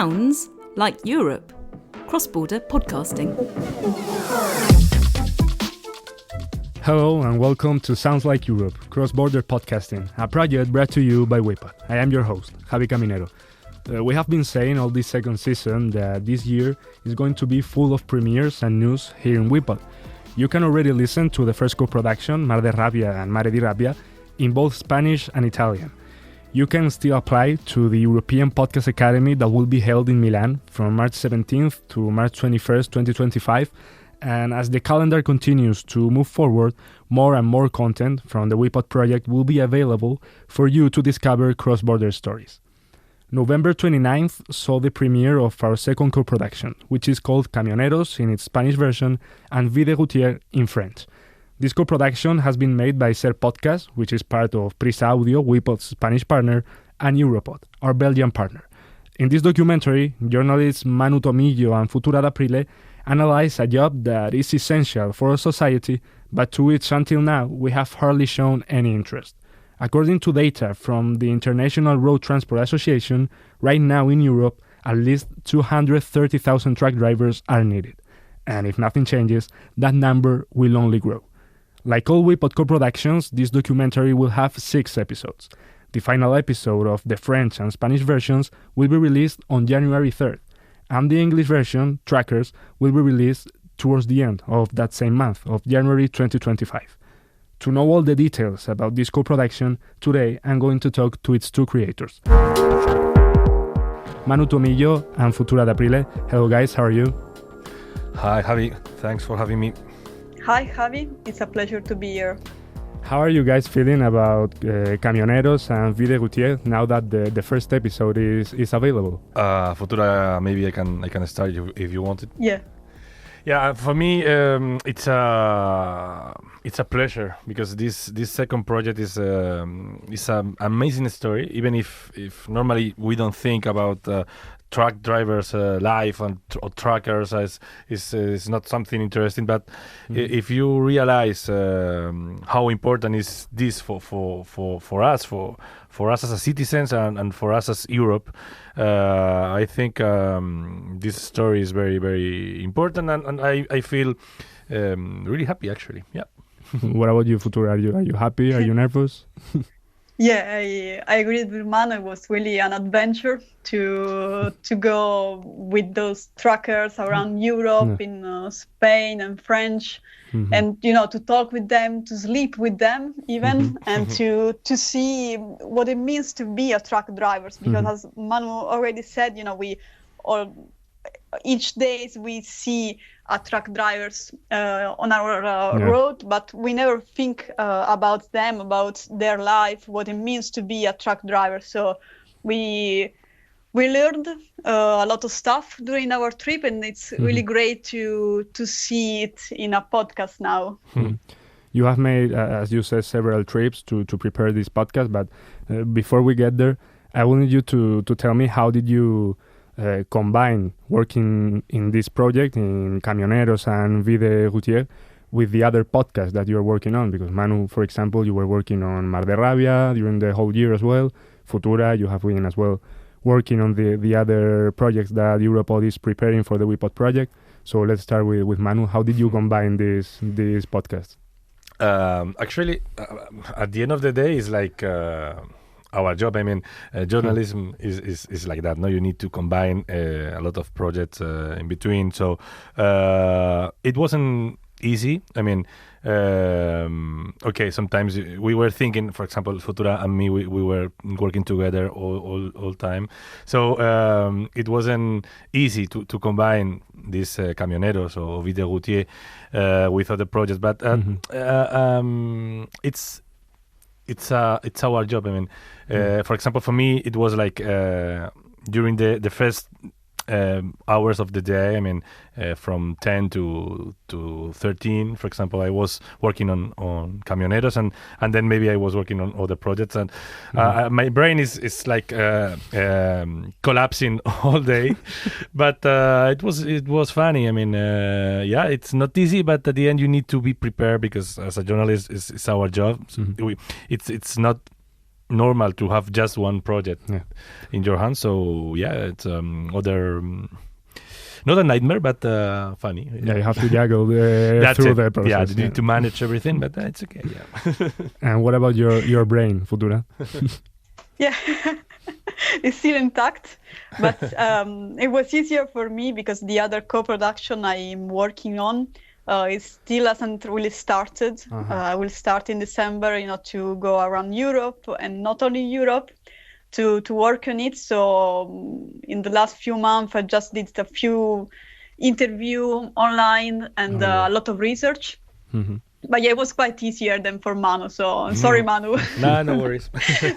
Sounds like Europe. Cross-border podcasting. Hello and welcome to Sounds Like Europe, Cross-Border Podcasting, a project brought to you by WePod. I am your host, Javi Caminero. We have been saying all this second season that this year is going to be full of premieres and news here in WePod. You can already listen to the first co-production, Mar de Rabia and Mare di Rabbia, in both Spanish and Italian. You can still apply to the European Podcast Academy that will be held in Milan from March 17th to March 21st, 2025. And as the calendar continues to move forward, more and more content from the WePod project will be available for you to discover cross-border stories. November 29th saw the premiere of our second co-production, which is called Camioneros in its Spanish version and Vie de routiers in French. This co-production has been made by Ser Podcast, which is part of Prisa Audio, WePod's Spanish partner, and Europod, our Belgian partner. In this documentary, journalists Manu Tomillo and Futura analyze a job that is essential for our society, but to which until now we have hardly shown any interest. According to data from the International Road Transport Association, right now in Europe, at least 230,000 truck drivers are needed. And if nothing changes, that number will only grow. Like all WePod co-productions, this documentary will have 6 episodes. The final episode of the French and Spanish versions will be released on January 3rd, and the English version, Trackers, will be released towards the end of that same month of January 2025. To know all the details about this co-production, today I'm going to talk to its 2 creators. Manu Tomillo and Futura d'Aprile. Hello guys, how are you? Hi Javi, thanks for having me. Hi Javi, it's a pleasure to be here. How are you guys feeling about Camioneros and Vie de routiers now that the first episode is available? Futura, maybe I can start if you want it. Yeah. Yeah, for me it's a pleasure because this second project is an amazing story. Even if normally we don't think about truck drivers' life or truckers is not something interesting, but if you realize how important is this for us as citizens and for us as Europe, I think this story is very, very important, and I feel really happy actually. Yeah. What about you, Futura? Are you happy? Are you nervous? Yeah, I agree with Manu. It was really an adventure to go with those truckers around Europe, in Spain and French, and to talk with them, to sleep with them even, and to see what it means to be a truck driver. Because as Manu already said, each day we see truck drivers on our road, but we never think about them, about their life, what it means to be a truck driver. So we learned a lot of stuff during our trip, and it's really great to see it in a podcast now. You have made, as you said, several trips to prepare this podcast, but before we get there, I wanted you to tell me, how did you combine working in this project, in Camioneros and Vie de routiers, with the other podcasts that you're working on? Because Manu, for example, you were working on Mar de Rabia during the whole year as well. Futura, you have been as well working on the other projects that Europod is preparing for the WePod project. So let's start with Manu. How did you combine these podcasts? Actually, at the end of the day, it's like our job. I mean, journalism is like that. No, you need to combine a lot of projects in between. So it wasn't easy. I mean, sometimes we were thinking, for example, Futura and me, we were working together all time. So it wasn't easy to combine these Camioneros or Vie de routiers with other projects. But it's our job. I mean, for example, for me, it was like during the first hours of the day. I mean, from 10 to 13, for example, I was working on Camioneros, and then maybe I was working on other projects, and my brain is like collapsing all day. But it was funny. I mean, it's not easy, but at the end you need to be prepared, because as a journalist, it's our job. It's not normal to have just one project in your hands. So yeah, it's not a nightmare, but funny. Yeah, you have to juggle That's through it. the process. Yeah, you need to manage everything, but it's okay. Yeah. And what about your brain, Futura? Yeah, it's still intact, but it was easier for me because the other co-production I'm working on it still hasn't really started. I will start in December, to go around Europe, and not only Europe, to work on it. So in the last few months, I just did a few interviews online and a lot of research. Mm-hmm. But yeah, it was quite easier than for Manu. So I'm sorry, Manu. No worries.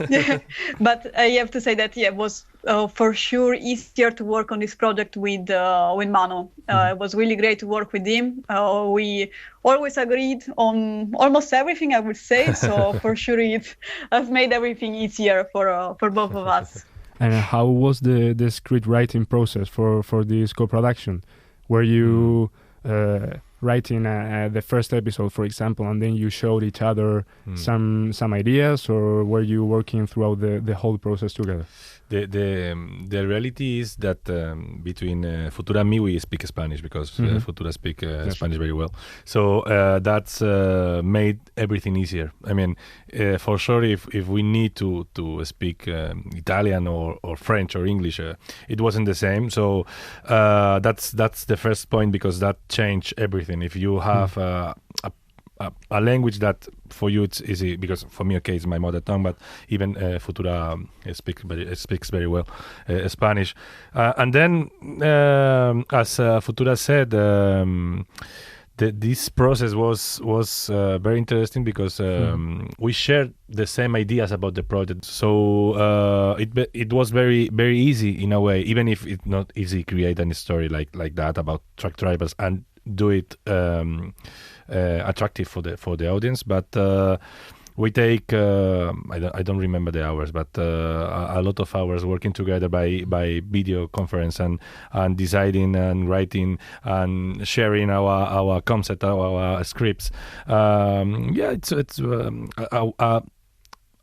Yeah. But I have to say that it was for sure easier to work on this project with Manu. It was really great to work with him. We always agreed on almost everything, I would say. So for sure it has made everything easier for both of us. And how was the script writing process for this co-production? Were you writing the first episode, for example, and then you showed each other some ideas, or were you working throughout the whole process together? The reality is that between Futura and me, we speak Spanish because Futura speak Spanish very well. So that's made everything easier. I mean, for sure, if we need to speak Italian or French or English, it wasn't the same. So that's the first point, because that changed everything. If you have a language that for you it's easy, because for me, okay, it's my mother tongue, but even Futura speaks very well Spanish. And then, as Futura said, this process was very interesting because we shared the same ideas about the project. So it was very, very easy in a way, even if it's not easy to create a story like that about truck drivers and do it attractive for the audience. But we take I don't remember the hours, but a lot of hours working together by video conference and deciding and writing and sharing our concept, our scripts. It's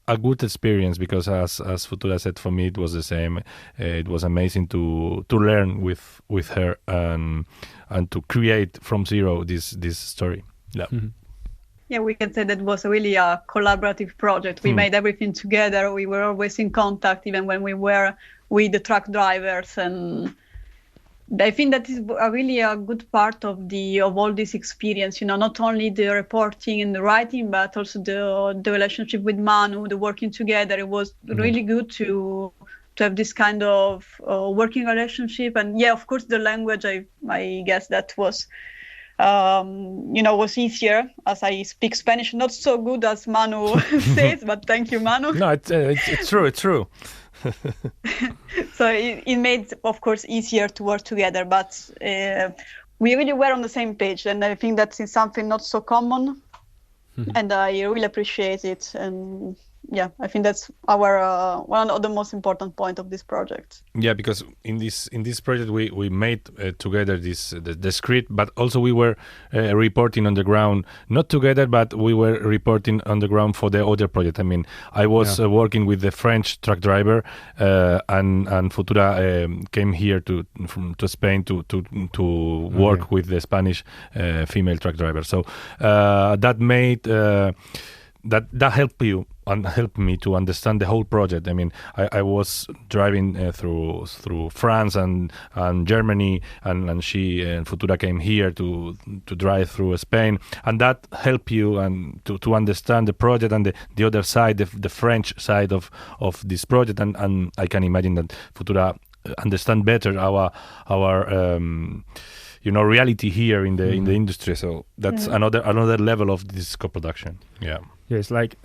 a good experience, because as Futura said, for me it was the same. It was amazing to learn with her and to create from zero this story. Yeah. Mm-hmm. Yeah, we can say that was really a collaborative project. We made everything together. We were always in contact, even when we were with the truck drivers. And I think that is really a good part of all this experience. Not only the reporting and the writing, but also the relationship with Manu, the working together. It was really good to have this kind of working relationship. And yeah, of course, the language, I guess that was was easier, as I speak Spanish, not so good as Manu says, but thank you, Manu. No, it's true. It's true. So it made, of course, easier to work together, but we really were on the same page, and I think that's something not so common, and I really appreciate it. And yeah, I think that's our one of the most important point of this project. Yeah, because in this project we made together the script, but also we were reporting on the ground, not together, but we were reporting on the ground for the other project. I mean, I was working with the French truck driver, and Futura came here to Spain to work with the Spanish female truck driver. So that made that helped me to understand the whole project. I mean, I was driving through France and Germany, and she and Futura came here to drive through Spain, and that helped you and to understand the project and the other side, the French side of this project, and I can imagine that Futura understand better our reality here in the industry. So that's another level of this co-production. Yeah. Yeah, it's like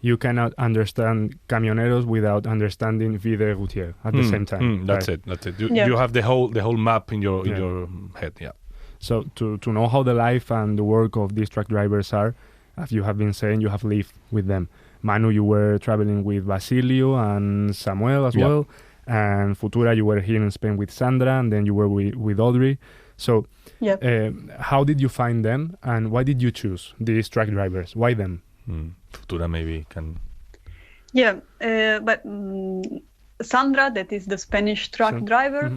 you cannot understand Camioneros without understanding Vida Routier at the same time. That's right? it. You have the whole map in your head. Yeah. So to know how the life and the work of these truck drivers are, as you have been saying, you have lived with them. Manu, you were traveling with Basilio and Samuel as well, and Futura, you were here in Spain with Sandra, and then you were with Audrey. So how did you find them, and why did you choose these truck drivers? Why them? Futura maybe can... Yeah, but Sandra, that is the Spanish truck driver,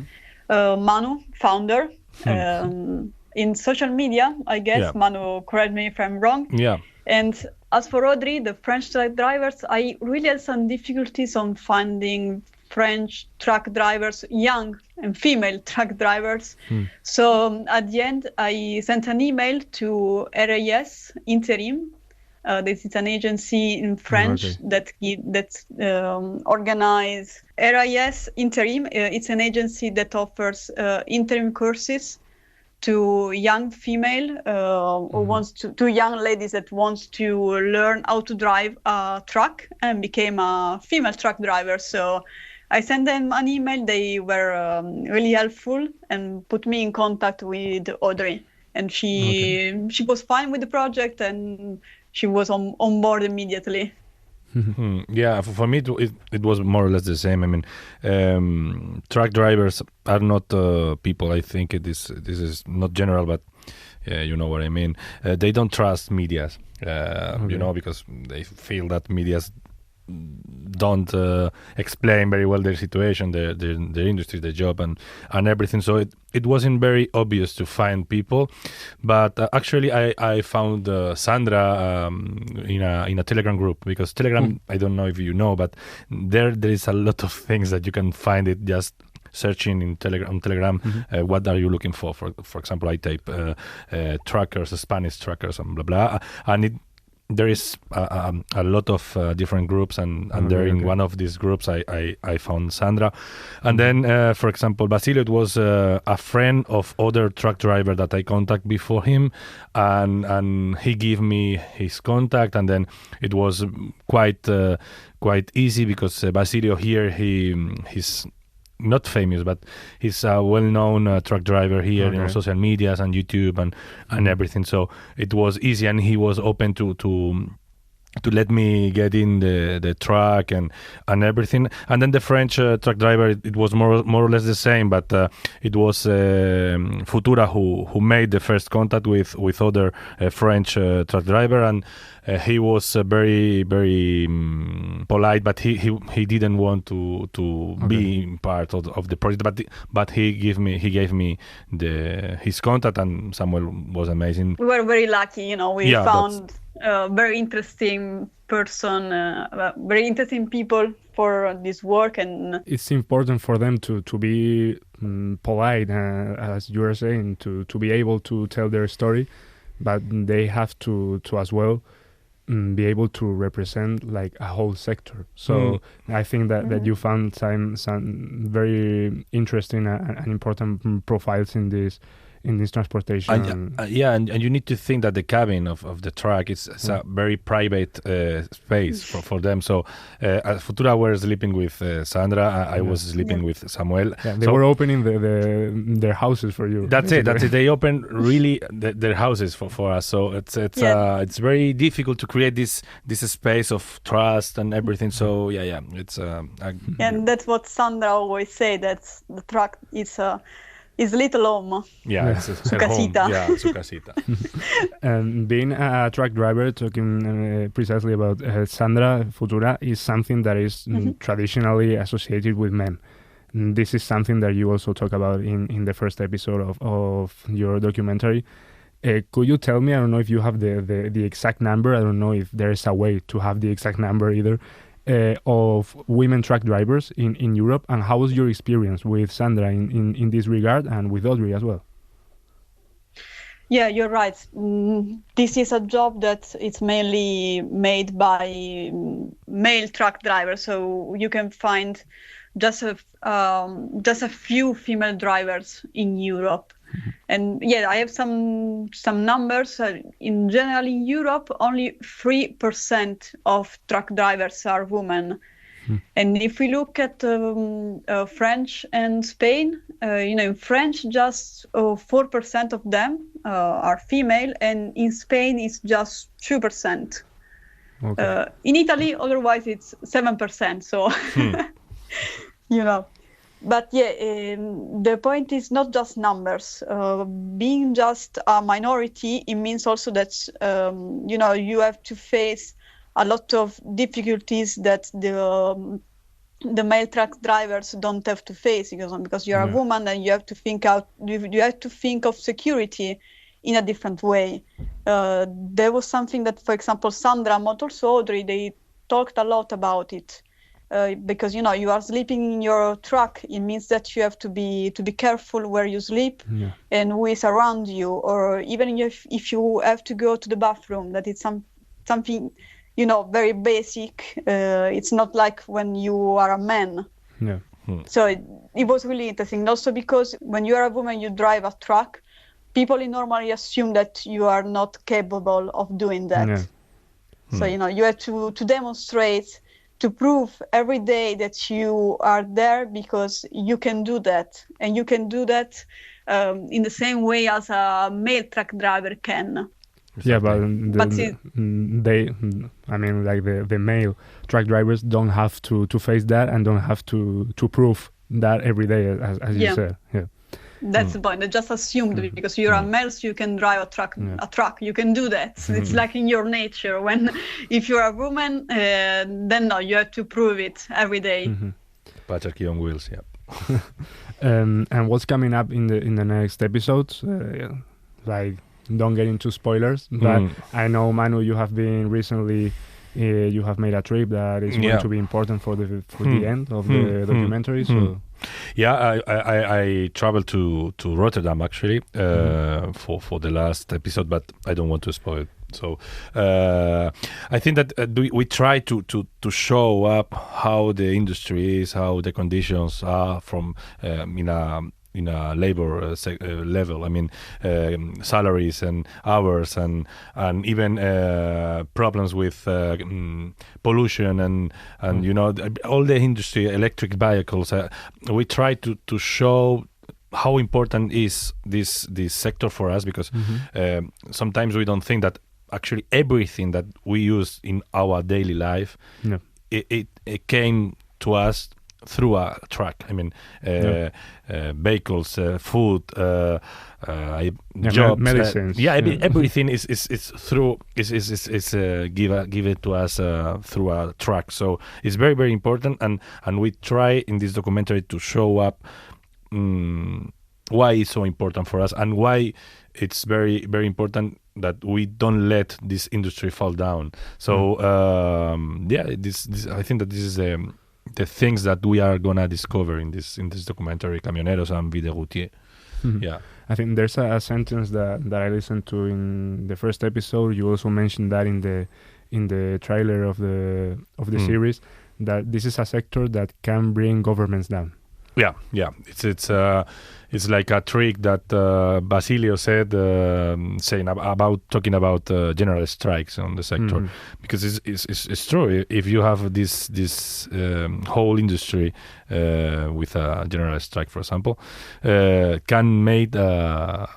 Manu, founder, in social media, I guess. Yeah. Manu, correct me if I'm wrong. Yeah. And as for Audrey, the French truck drivers, I really had some difficulties on finding French truck drivers, young and female truck drivers. So at the end, I sent an email to RAS Interim. This is an agency in French that organize RIS Interim. It's an agency that offers interim courses to young female who wants to young ladies that wants to learn how to drive a truck and became a female truck driver. So I sent them an email. They were really helpful and put me in contact with Audrey, and she was fine with the project and she was on board immediately. Yeah, for me it was more or less the same. I mean, truck drivers are not people. I think this is not general, but you know what I mean. They don't trust medias, you know, because they feel that medias don't explain very well their situation, their industry, their job, and everything. So it wasn't very obvious to find people, but actually I found Sandra in a Telegram group, because Telegram, I don't know if you know, but there is a lot of things that you can find it just searching in Telegram. What are you looking for? For example, I type truckers, Spanish truckers, and blah blah, and there is a lot of different groups, and there in one of these groups I found Sandra. And then for example, Basilio, it was a friend of other truck driver that I contact before him, and he gave me his contact, and then it was quite easy, because Basilio here, he's not famous, but he's a well-known truck driver here in social medias and YouTube and everything. So it was easy, and he was open to let me get in the truck and everything. And then the French truck driver, it was more or less the same, but it was Futura who made the first contact with other French truck driver, and he was very very polite, but he didn't want to be part of the project, but he gave me his contact, and Samuel was amazing. We were very lucky, you know. We found very interesting person, very interesting people for this work, and it's important for them to be polite, as you are saying, to be able to tell their story, but they have to as well be able to represent like a whole sector. So I think that you found some very interesting and important profiles in this transportation. And you need to think that the cabin of the truck is a very private space for them. So Futura were sleeping with Sandra, I was sleeping with Samuel. Yeah, they were opening their houses for you. That's it. They opened really their houses for us. So it's very difficult to create this space of trust and everything. So it's and that's what Sandra always say, that the truck is little home. It's su casita. Home. Yeah, su casita. And being a truck driver, talking precisely about Sandra Futura, is something that is traditionally associated with men. And this is something that you also talk about in the first episode of your documentary. Could you tell me, I don't know if you have the exact number, I don't know if there is a way to have the exact number either, of women truck drivers in Europe, and how was your experience with Sandra in this regard, and with Audrey as well? Yeah, you're right. This is a job that it's mainly made by male truck drivers, so you can find just a few female drivers in Europe. And I have some numbers. In general, in Europe, only 3% of truck drivers are women. And if we look at French and Spain, in French, just 4% of them are female, and in Spain, it's just 2%. Okay. In Italy, otherwise, it's 7%. So, But the point is not just numbers. Being just a minority, it means also that you have to face a lot of difficulties that the male truck drivers don't have to face, because you're a woman and you have to think of security in a different way. There was something that, for example, Sandra, but also Audrey, they talked a lot about it. Because you are sleeping in your truck, it means that you have to be careful where you sleep and who is around you, or even if you have to go to the bathroom, that it's something very basic. It's not like when you are a man. So it was really interesting, also because when you are a woman, you drive a truck, people normally assume that you are not capable of doing that. So you have to demonstrate, to prove every day that you are there, because you can do that, and you can do that in the same way as a male truck driver can. Yeah, but the male truck drivers don't have to face that, and don't have to prove that every day, as you said. Yeah. That's the point. They just assumed because you're a male, so you can drive a truck. You can do that. It's like in your nature. If you're a woman, then no, you have to prove it every day. Patriarchy on wheels, yeah. And what's coming up in the next episodes? Like, don't get into spoilers, but I know, Manu, you have been recently. You have made a trip that is going to be important for the end of the documentary. So. Yeah, I traveled to Rotterdam actually for the last episode, but I don't want to spoil it. So I think that we try to show up how the industry is, how the conditions are from in a labor level. I mean, salaries and hours and even problems with pollution and all the industry, electric vehicles. We try to show how important is this sector for us, because sometimes we don't think that actually everything that we use in our daily life, it came to us through a truck. I mean, vehicles, food, jobs, medicines. Everything is through give it to us through a truck. So it's very, very important, and we try in this documentary to show up why it's so important for us, and why it's very, very important that we don't let this industry fall down. So this I think that this is the things that we are gonna discover in this documentary, Camioneros and Vida Routier. Yeah, I think there's a sentence that I listened to in the first episode. You also mentioned that in the trailer of the series, that this is a sector that can bring governments down. Yeah. It's like a trick that Basilio said, talking about general strikes on the sector, because it's true. If you have this whole industry with a general strike, for example, can make a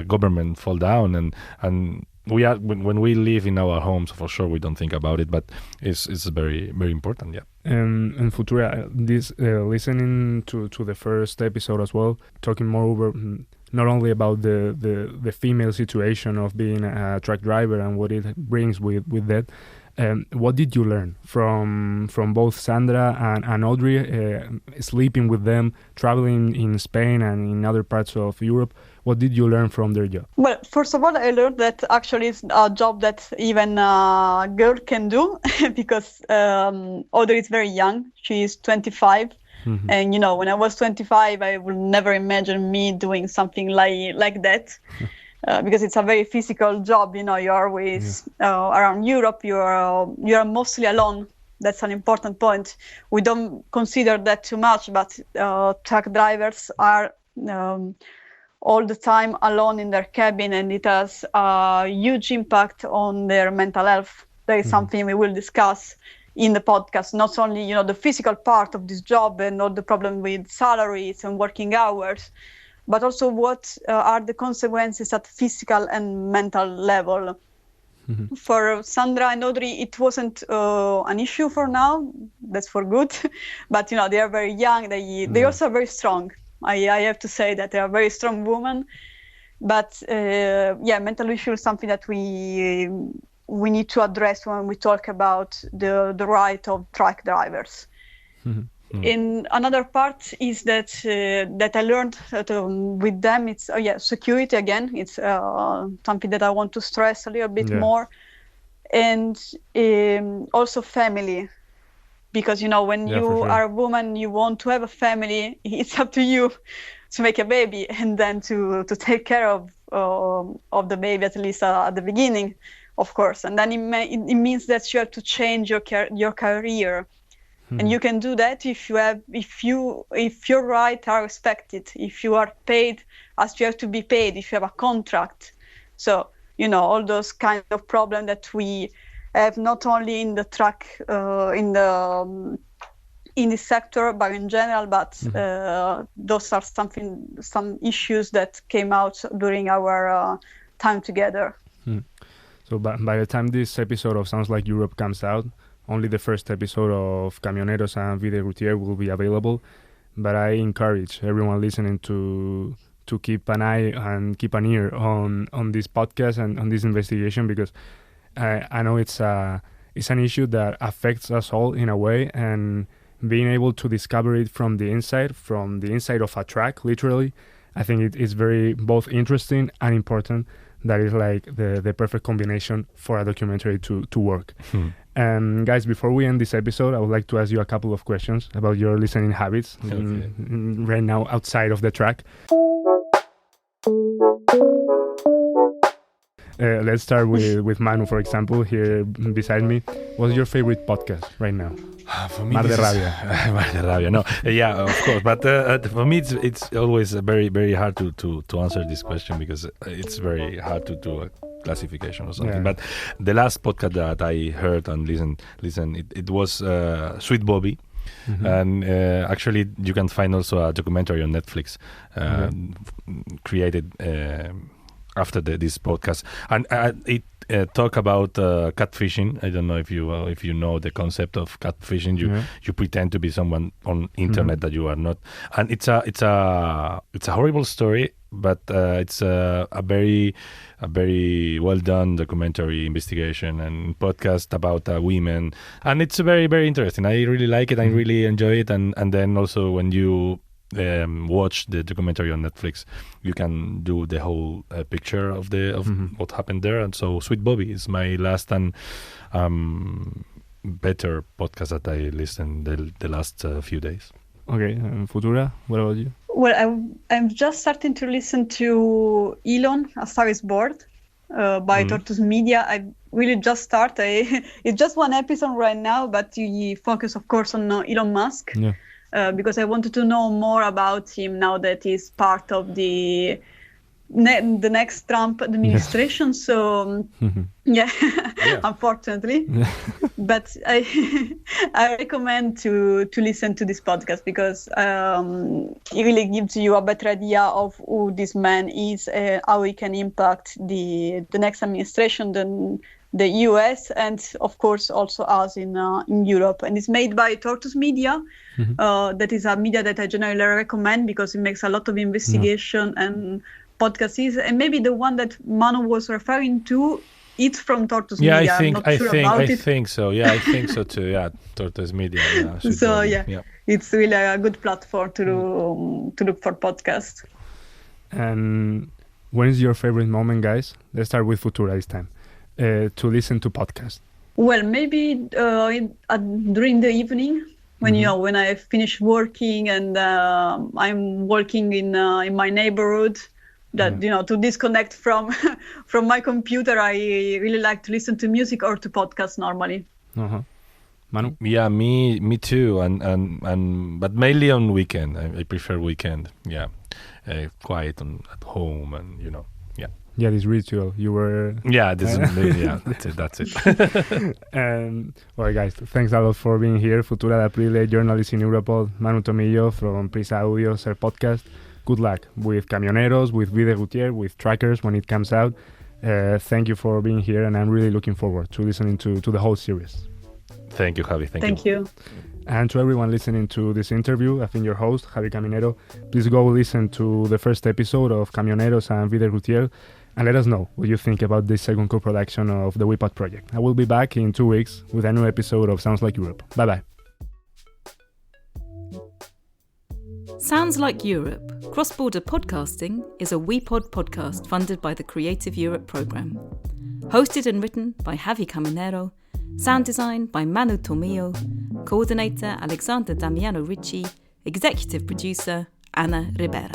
government fall down, and we are when we live in our homes, for sure we don't think about it, but it's very, very important. Yeah. And Futura, this listening to the first episode as well, talking more over not only about the female situation of being a truck driver and what it brings with that. What did you learn from both Sandra and Audrey, sleeping with them, traveling in Spain and in other parts of Europe? What did you learn from their job? Well, first of all, I learned that actually it's a job that even a girl can do, because Audrey is very young. She is 25. And, when I was 25, I would never imagine me doing something like that. Because it's a very physical job, you're always around Europe, you're mostly alone. That's an important point. We don't consider that too much, but truck drivers are all the time alone in their cabin, and it has a huge impact on their mental health. That is something we will discuss in the podcast, not only, the physical part of this job and all the problem with salaries and working hours, but also what are the consequences at physical and mental level. For Sandra and Audrey, it wasn't an issue for now. That's for good. But, they are very young. They also are very strong. I have to say that they are very strong women. But, mental issue is something that we we need to address when we talk about the right of truck drivers. In another part is that I learned that, with them, it's security again. It's something that I want to stress a little bit more, and also family, because when you are a woman, you want to have a family. It's up to you to make a baby and then to take care of the baby, at least at the beginning, of course. And then it means that you have to change your career. And you can do that if your rights are respected, if you are paid as you have to be paid, if you have a contract. So, all those kind of problems that we have not only in the truck, in this sector, but in general, but those are some issues that came out during our time together. So by the time this episode of Sounds Like Europe comes out, only the first episode of Camioneros and Vida Routier will be available, but I encourage everyone listening to keep an eye and keep an ear on this podcast and on this investigation, because I know it's an issue that affects us all in a way, and being able to discover it from the inside of a track, literally, I think it is very both interesting and important. That is like the perfect combination for a documentary to work. Guys, before we end this episode, I would like to ask you a couple of questions about your listening habits right now outside of the track. Let's start with Manu, for example, here beside me. What's your favorite podcast right now? For me, Mar de Rabia. Mar de Rabia. No, yeah, of course. But for me, it's always very, very hard to answer this question, because it's very hard to do a classification or something. But the last podcast that I heard and listened, it was Sweet Bobby. And actually, you can find also a documentary on Netflix created after this podcast, and it talk about catfishing. I don't know if you know the concept of catfishing. You pretend to be someone on internet that you are not, and it's a horrible story, but it's a very well done documentary investigation and podcast about women, and it's very, very interesting. I really like it. I really enjoy it, and then also when you watch the documentary on Netflix, you can do the whole picture of what happened there. And so Sweet Bobby is my last and better podcast that I listened the last few days. Okay, Futura, what about you? Well, I'm just starting to listen to Elon, A Star Is Born, by Tortoise Media. I really just started. It's just one episode right now, but you focus, of course, on Elon Musk. Because I wanted to know more about him now that he's part of the next Trump administration. So, unfortunately. But I recommend to listen to this podcast, because it really gives you a better idea of who this man is, how he can impact the next administration, the US, and of course also us in Europe. And it's made by Tortoise Media. That is a media that I generally recommend, because it makes a lot of investigation and podcasts. And maybe the one that Manu was referring to, it's from Tortoise Media. I think so. Yeah, I think so too. Yeah, Tortoise Media. Yeah, so it's really a good platform to look for podcasts. And when is your favorite moment, guys? Let's start with Futura this time. To listen to podcasts? Well, maybe during the evening, when when I finish working and I'm working in my neighborhood, that to disconnect from my computer, I really like to listen to music or to podcasts normally. Manu? Yeah, me too, and but mainly on weekend. I prefer weekend. Yeah, quiet at home, and Yeah, this ritual you were. Yeah, that's it. Well, guys, thanks a lot for being here. Futura d'Aprile, journalist in Europol, Manu Tomillo from Prisa Audio, Ser Podcast. Good luck with Camioneros, with Vida Routier, with Trackers when it comes out. Thank you for being here, and I'm really looking forward to listening to the whole series. Thank you, Javi. Thank you. And to everyone listening to this interview, I've been your host, Javi Caminero. Please go listen to the first episode of Camioneros and Vida Routier. and let us know what you think about this second co-production of the WePod project. I will be back in 2 weeks with a new episode of Sounds Like Europe. Bye-bye. Sounds Like Europe, Cross-Border Podcasting is a WePod podcast funded by the Creative Europe programme. Hosted and written by Javi Caminero, sound design by Manu Tomillo, coordinator Alexander Damiano Ricci, executive producer Anna Ribera.